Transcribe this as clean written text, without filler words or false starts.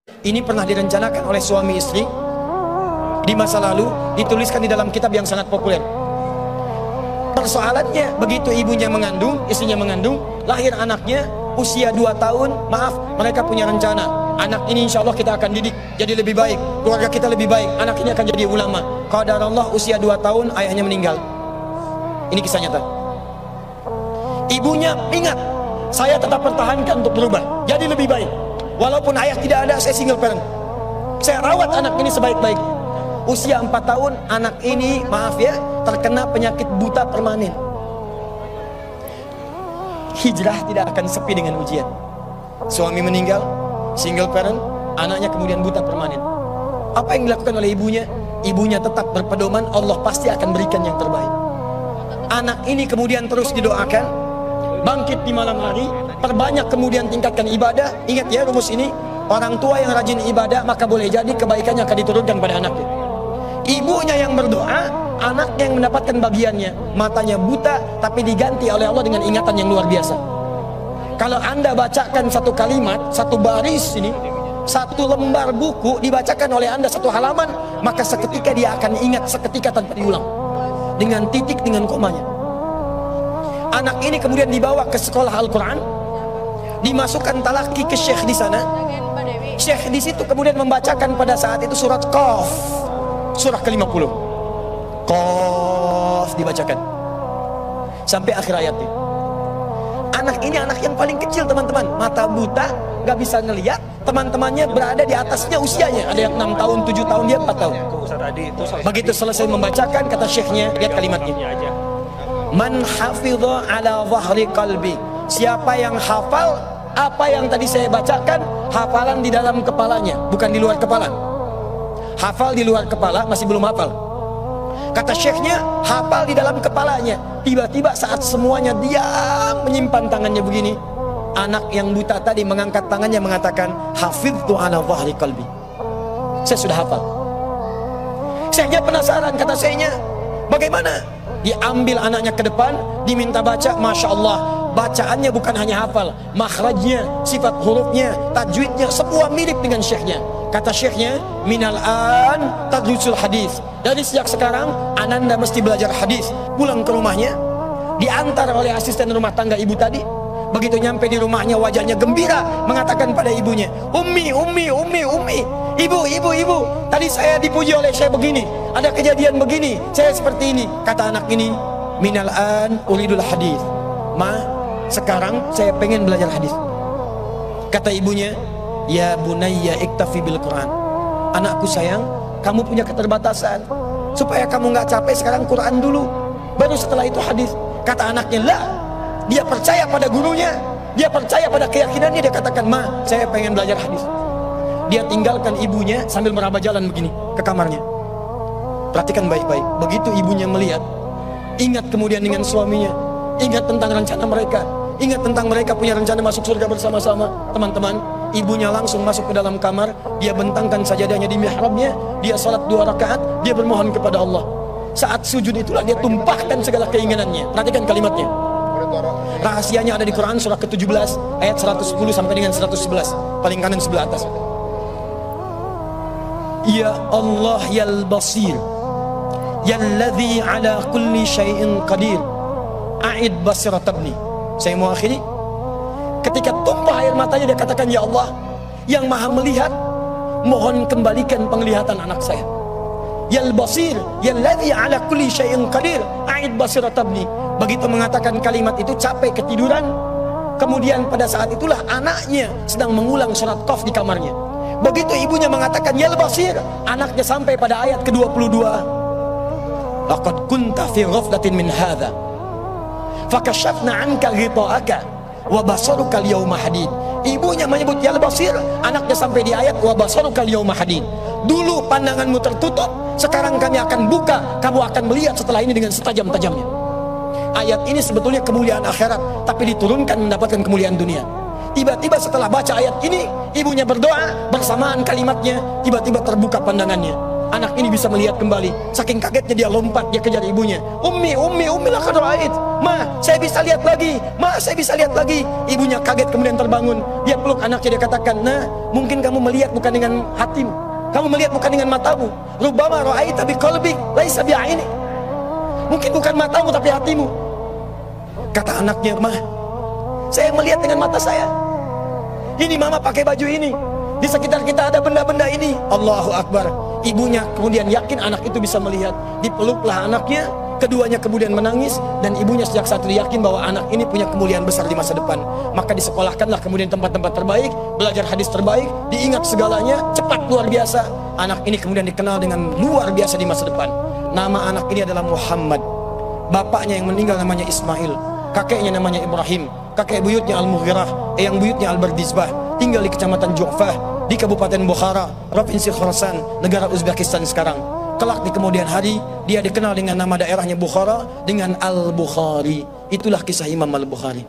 Ini pernah direncanakan oleh suami istri di masa lalu, dituliskan di dalam kitab yang sangat populer. Persoalannya, begitu ibunya mengandung, istrinya mengandung, lahir anaknya usia 2 tahun, maaf, mereka punya rencana, anak ini insya Allah kita akan didik jadi lebih baik, keluarga kita lebih baik, anak ini akan jadi ulama. Qadarullah usia 2 tahun ayahnya meninggal. Ini kisah nyata. Ibunya ingat, saya tetap pertahankan untuk berubah jadi lebih baik, walaupun ayah tidak ada, saya single parent, saya rawat anak ini sebaik-baik. Usia 4 tahun anak ini, maaf ya, terkena penyakit buta permanen. Hijrah tidak akan sepi dengan ujian. Suami meninggal, single parent, anaknya kemudian buta permanen. Apa yang dilakukan oleh ibunya? Ibunya tetap berpedoman, Allah pasti akan berikan yang terbaik. Anak ini kemudian terus didoakan, bangkit di malam hari, perbanyak kemudian tingkatkan ibadah. Ingat ya rumus ini, orang tua yang rajin ibadah maka boleh jadi kebaikannya akan diturunkan pada anaknya. Ibunya yang berdoa, anak yang mendapatkan bagiannya. Matanya buta tapi diganti oleh Allah dengan ingatan yang luar biasa. Kalau Anda bacakan satu kalimat, satu baris ini, satu lembar buku dibacakan oleh Anda satu halaman, maka seketika dia akan ingat seketika tanpa diulang, dengan titik, dengan komanya. Anak ini kemudian dibawa ke sekolah Al-Quran, dimasukkan talaki ke syekh di sana. Syekh di situ kemudian membacakan pada saat itu surat Qaf, surah ke-50. Qaf dibacakan sampai akhir ayatnya. Anak ini anak yang paling kecil teman-teman, mata buta, nggak bisa ngelihat. Teman-temannya berada di atasnya usianya, ada yang 6 tahun, 7 tahun, dia 4 tahun. Begitu selesai membacakan, kata syekhnya, lihat kalimatnya, man hafidha ala zahri qalbi, siapa yang hafal apa yang tadi saya bacakan, hafalan di dalam kepalanya, bukan di luar kepala. Hafal di luar kepala masih belum hafal. Kata syekhnya, hafal di dalam kepalanya. Tiba-tiba saat semuanya diam menyimpan tangannya begini, anak yang buta tadi mengangkat tangannya mengatakan, hafidtu ala zahri qalbi, saya sudah hafal. Syekhnya penasaran, kata syekhnya, bagaimana? Diambil anaknya ke depan, diminta baca, Masya Allah, bacaannya bukan hanya hafal, makhrajnya, sifat hurufnya, tajwidnya, semua mirip dengan syekhnya. Kata syekhnya, minal an tadrusul hadis, dari sejak sekarang ananda mesti belajar hadis. Pulang ke rumahnya, diantar oleh asisten rumah tangga ibu tadi. Begitu nyampe di rumahnya, wajahnya gembira, mengatakan pada ibunya, ummi, ibu, tadi saya dipuji oleh saya begini, ada kejadian begini, saya seperti ini. Kata anak ini, minal an uridul hadis, ma, sekarang saya pengen belajar hadis. Kata ibunya, ya bunayya iktafi bil Quran, anakku sayang, kamu punya keterbatasan, supaya kamu nggak capek sekarang Quran dulu, baru setelah itu hadis. Kata anaknya, lah, dia percaya pada gurunya, dia percaya pada keyakinannya, dia katakan, ma, saya pengen belajar hadis. Dia tinggalkan ibunya sambil meraba jalan begini ke kamarnya. Perhatikan baik-baik, begitu ibunya melihat, ingat kemudian dengan suaminya, ingat tentang rencana mereka, ingat tentang mereka punya rencana masuk surga bersama-sama. Teman-teman, ibunya langsung masuk ke dalam kamar, dia bentangkan sajadahnya di mihrabnya, dia salat 2 rakaat, dia bermohon kepada Allah. Saat sujud itulah dia tumpahkan segala keinginannya. Perhatikan kalimatnya. Rahasianya ada di Quran surah ke-17 ayat 110 sampai dengan 111, paling kanan sebelah atas. Ya Allah yal basir, yalladzi ala kulli syai'in qadir, a'id basirat ibni. Saya mau akhiri. Ketika tumpah air matanya, dia katakan, ya Allah yang maha melihat, mohon kembalikan penglihatan anak saya. Yal basir, yalladzi ala kulli syai'in qadir, a'id basirat ibni. Begitu mengatakan kalimat itu, capek ketiduran. Kemudian pada saat itulah anaknya sedang mengulang surat Qaf di kamarnya. Begitu ibunya mengatakan yal basir, anaknya sampai pada ayat ke-22. Laqad kunta fi ghaflatin min hadza fakashafna 'anka ghita'aka wa basaruka al-yawma hadid. Ibunya menyebut yal basir, anaknya sampai di ayat wa basaruka al-yawma hadid. Dulu pandanganmu tertutup, sekarang kami akan buka, kamu akan melihat setelah ini dengan setajam-tajamnya. Ayat ini sebetulnya kemuliaan akhirat, tapi diturunkan mendapatkan kemuliaan dunia. Tiba-tiba setelah baca ayat ini, ibunya berdoa, bersamaan kalimatnya, tiba-tiba terbuka pandangannya. anak ini bisa melihat kembali. Saking kagetnya dia lompat, dia kejar ibunya. Ummi, laqad ra'ait. Ma, saya bisa lihat lagi. Ma, saya bisa lihat lagi. Ibunya kaget kemudian terbangun. Dia peluk anaknya, dia katakan, nah, mungkin kamu melihat bukan dengan hatimu. Kamu melihat bukan dengan matamu. Rubbama ra'aita biqalbik laisa bi'aini. Mungkin bukan matamu tapi hatimu. Kata anaknya, Ma, saya melihat dengan mata saya. Ini mama pakai baju ini. Di sekitar kita ada benda-benda ini. Allahu Akbar. Ibunya kemudian yakin anak itu bisa melihat. Dipeluklah anaknya. Keduanya kemudian menangis. Dan ibunya sejak saat itu yakin bahwa anak ini punya kemuliaan besar di masa depan. Maka disekolahkanlah kemudian tempat-tempat terbaik. Belajar hadis terbaik. Diingat segalanya. Cepat luar biasa. Anak ini kemudian dikenal dengan luar biasa di masa depan. Nama anak ini adalah Muhammad. Bapaknya yang meninggal namanya Ismail. Kakeknya namanya Ibrahim. Kakek buyutnya Al-Mughirah. Eyang buyutnya Al-Bardizbah. Tinggal di kecamatan Ju'fah, di Kabupaten Bukhara, Provinsi Khorasan, negara Uzbekistan sekarang. Kelak di kemudian hari, dia dikenal dengan nama daerahnya Bukhara, dengan Al-Bukhari. Itulah kisah Imam Al-Bukhari.